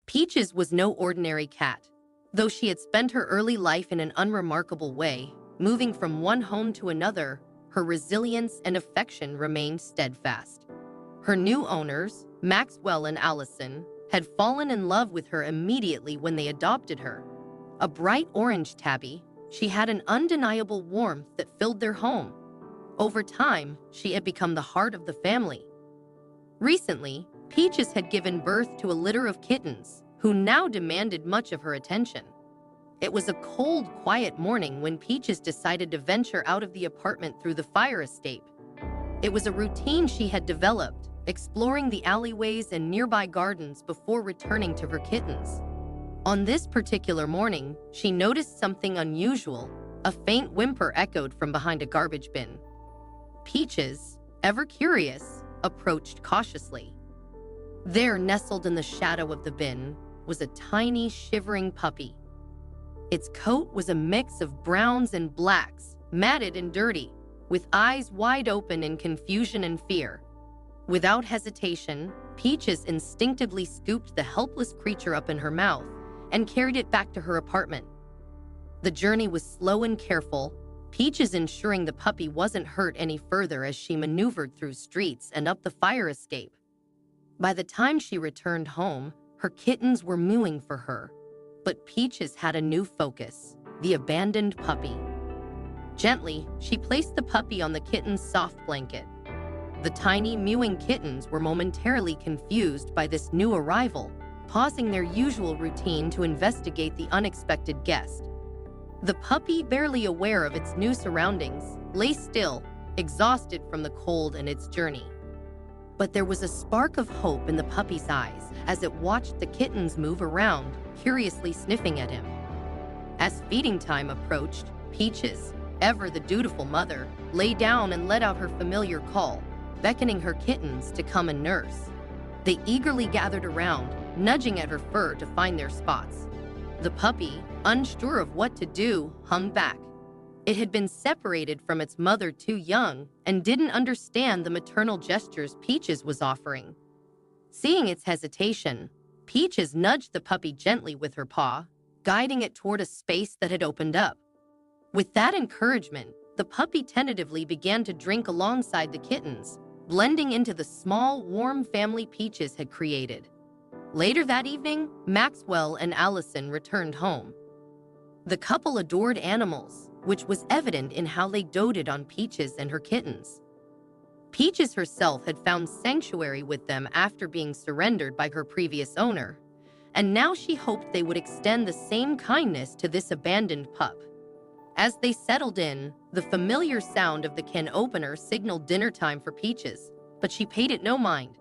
Peaches was no ordinary cat. Though she had spent her early life in an unremarkable way, moving from one home to another, her resilience and affection remained steadfast. Her new owners, Maxwell and Allison, had fallen in love with her immediately when they adopted her. A bright orange tabby, she had an undeniable warmth that filled their home. Over time, she had become the heart of the family. Recently, Peaches had given birth to a litter of kittens, who now demanded much of her attention. It was a cold, quiet morning when Peaches decided to venture out of the apartment through the fire escape. It was a routine she had developed, exploring the alleyways and nearby gardens before returning to her kittens. On this particular morning, she noticed something unusual. A faint whimper echoed from behind a garbage bin. Peaches, ever curious, approached cautiously. There, nestled in the shadow of the bin, was a tiny, shivering puppy. Its coat was a mix of browns and blacks, matted and dirty, with eyes wide open in confusion and fear. Without hesitation, Peaches instinctively scooped the helpless creature up in her mouth and carried it back to her apartment. The journey was slow and careful, Peaches ensuring the puppy wasn't hurt any further as she maneuvered through streets and up the fire escape. By the time she returned home, her kittens were mewing for her. But Peaches had a new focus: the abandoned puppy. Gently, she placed the puppy on the kitten's soft blanket. The tiny, mewing kittens were momentarily confused by this new arrival, pausing their usual routine to investigate the unexpected guest. The puppy, barely aware of its new surroundings, lay still, exhausted from the cold and its journey. But there was a spark of hope in the puppy's eyes as it watched the kittens move around, curiously sniffing at him. As feeding time approached, Peaches, ever the dutiful mother, lay down and let out her familiar call, beckoning her kittens to come and nurse. They eagerly gathered around, nudging at her fur to find their spots. The puppy, unsure of what to do, hung back. It had been separated from its mother too young and didn't understand the maternal gestures Peaches was offering. Seeing its hesitation, Peaches nudged the puppy gently with her paw, guiding it toward a space that had opened up. With that encouragement, the puppy tentatively began to drink alongside the kittens, blending into the small, warm family Peaches had created. Later that evening, Maxwell and Allison returned home. The couple adored animals, which was evident in how they doted on Peaches and her kittens. Peaches herself had found sanctuary with them after being surrendered by her previous owner, and now she hoped they would extend the same kindness to this abandoned pup. As they settled in, the familiar sound of the can opener signaled dinner time for Peaches, but she paid it no mind.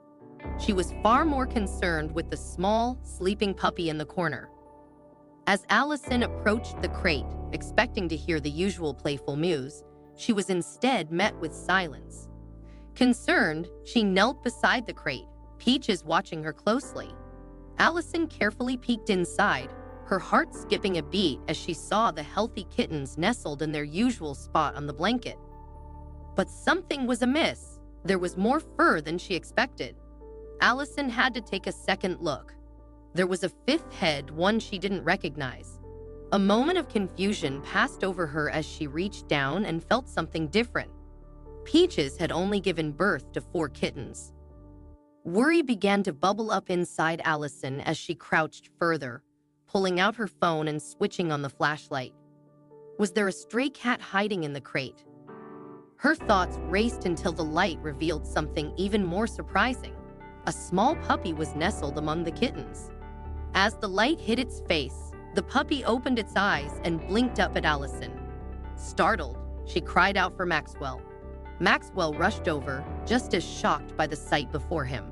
She was far more concerned with the small, sleeping puppy in the corner. As Allison approached the crate, expecting to hear the usual playful mews, she was instead met with silence. Concerned, she knelt beside the crate, Peaches watching her closely. Allison carefully peeked inside, her heart skipping a beat as she saw the healthy kittens nestled in their usual spot on the blanket. But something was amiss. There was more fur than she expected. Allison had to take a second look. There was a fifth head, one she didn't recognize. A moment of confusion passed over her as she reached down and felt something different. Peaches had only given birth to 4 kittens. Worry began to bubble up inside Allison as she crouched further, pulling out her phone and switching on the flashlight. Was there a stray cat hiding in the crate? Her thoughts raced until the light revealed something even more surprising. A small puppy was nestled among the kittens. As the light hit its face, the puppy opened its eyes and blinked up at Allison. Startled, she cried out for Maxwell. Maxwell rushed over, just as shocked by the sight before him.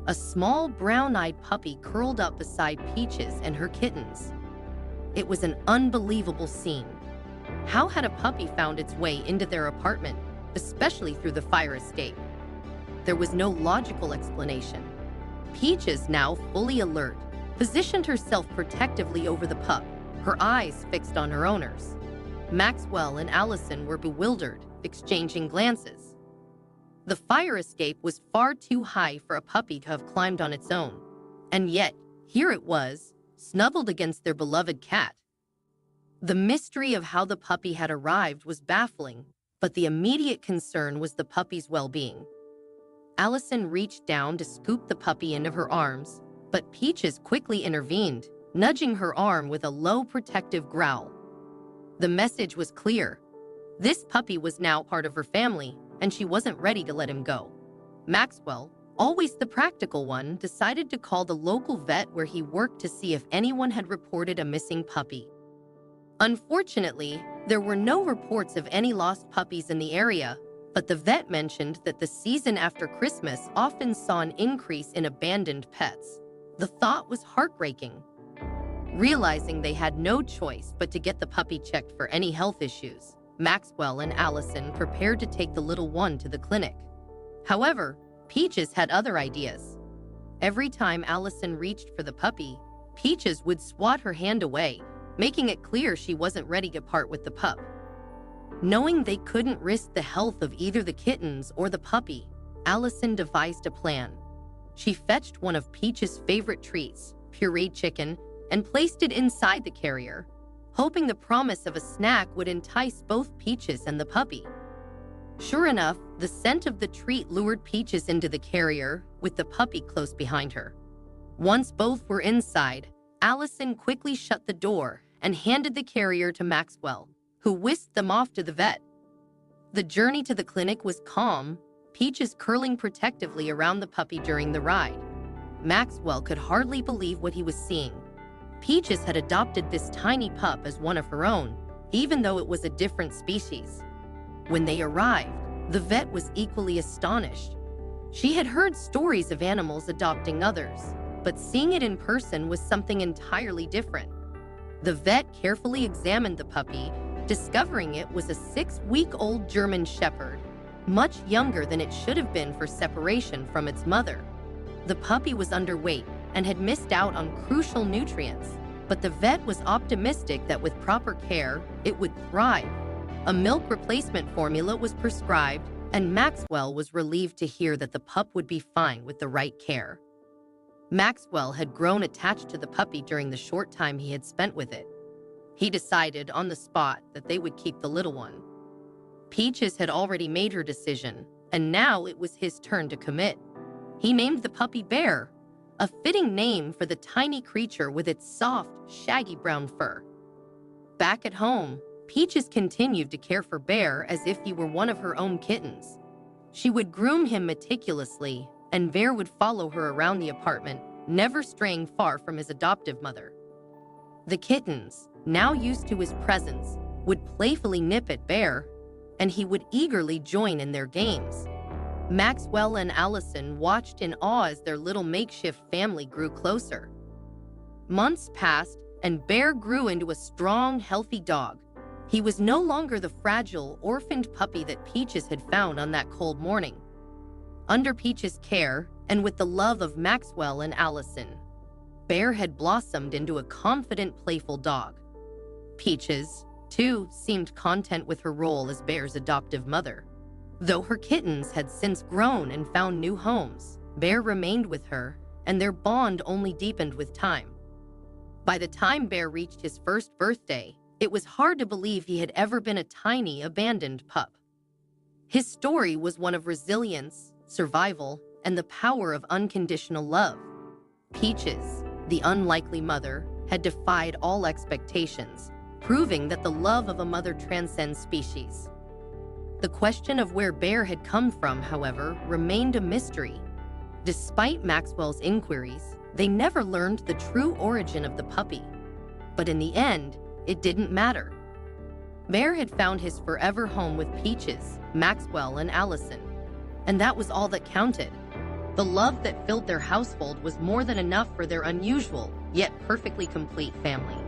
A small, brown-eyed puppy curled up beside Peaches and her kittens. It was an unbelievable scene. How had a puppy found its way into their apartment, especially through the fire escape? There was no logical explanation. Peaches, now fully alert, positioned herself protectively over the pup, her eyes fixed on her owners. Maxwell and Allison were bewildered, exchanging glances. The fire escape was far too high for a puppy to have climbed on its own, and yet Here it was, snuggled against their beloved cat. The mystery of how the puppy had arrived was baffling, but the immediate concern was the puppy's well-being. Allison reached down to scoop the puppy into her arms, but Peaches quickly intervened, nudging her arm with a low protective growl. The message was clear. This puppy was now part of her family, and she wasn't ready to let him go. Maxwell, always the practical one, decided to call the local vet where he worked to see if anyone had reported a missing puppy. Unfortunately, there were no reports of any lost puppies in the area, but the vet mentioned that the season after Christmas often saw an increase in abandoned pets. The thought was heartbreaking. Realizing they had no choice but to get the puppy checked for any health issues, Maxwell and Allison prepared to take the little one to the clinic. However, Peaches had other ideas. Every time Allison reached for the puppy, Peaches would swat her hand away, making it clear she wasn't ready to part with the pup. Knowing they couldn't risk the health of either the kittens or the puppy, Allison devised a plan. She fetched one of Peach's favorite treats, pureed chicken, and placed it inside the carrier, hoping the promise of a snack would entice both Peaches and the puppy. Sure enough, the scent of the treat lured Peaches into the carrier, with the puppy close behind her. Once both were inside, Allison quickly shut the door and handed the carrier to Maxwell, who whisked them off to the vet. The journey to the clinic was calm, Peaches curling protectively around the puppy during the ride. Maxwell could hardly believe what he was seeing. Peaches had adopted this tiny pup as one of her own, even though it was a different species. When they arrived, the vet was equally astonished. She had heard stories of animals adopting others, but seeing it in person was something entirely different. The vet carefully examined the puppy, discovering it was a 6-week-old German Shepherd, much younger than it should have been for separation from its mother. The puppy was underweight and had missed out on crucial nutrients, but the vet was optimistic that with proper care, it would thrive. A milk replacement formula was prescribed, and Maxwell was relieved to hear that the pup would be fine with the right care. Maxwell had grown attached to the puppy during the short time he had spent with it. He decided on the spot that they would keep the little one. Peaches had already made her decision, and now it was his turn to commit. He named the puppy Bear, a fitting name for the tiny creature with its soft, shaggy brown fur. Back at home, Peaches continued to care for Bear as if he were one of her own kittens. She would groom him meticulously, and Bear would follow her around the apartment, never straying far from his adoptive mother. The kittens, now used to his presence, would playfully nip at Bear, and he would eagerly join in their games. Maxwell and Allison watched in awe as their little makeshift family grew closer. Months passed, and Bear grew into a strong, healthy dog. He was no longer the fragile, orphaned puppy that Peaches had found on that cold morning. Under Peaches' care, and with the love of Maxwell and Allison, Bear had blossomed into a confident, playful dog. Peaches, too, seemed content with her role as Bear's adoptive mother. Though her kittens had since grown and found new homes, Bear remained with her, and their bond only deepened with time. By the time Bear reached his first birthday, it was hard to believe he had ever been a tiny, abandoned pup. His story was one of resilience, survival, and the power of unconditional love. Peaches, the unlikely mother, had defied all expectations, proving that the love of a mother transcends species. The question of where Bear had come from, however, remained a mystery. Despite Maxwell's inquiries, they never learned the true origin of the puppy. But in the end, it didn't matter. Bear had found his forever home with Peaches, Maxwell, and Allison, and that was all that counted. The love that filled their household was more than enough for their unusual, yet perfectly complete family.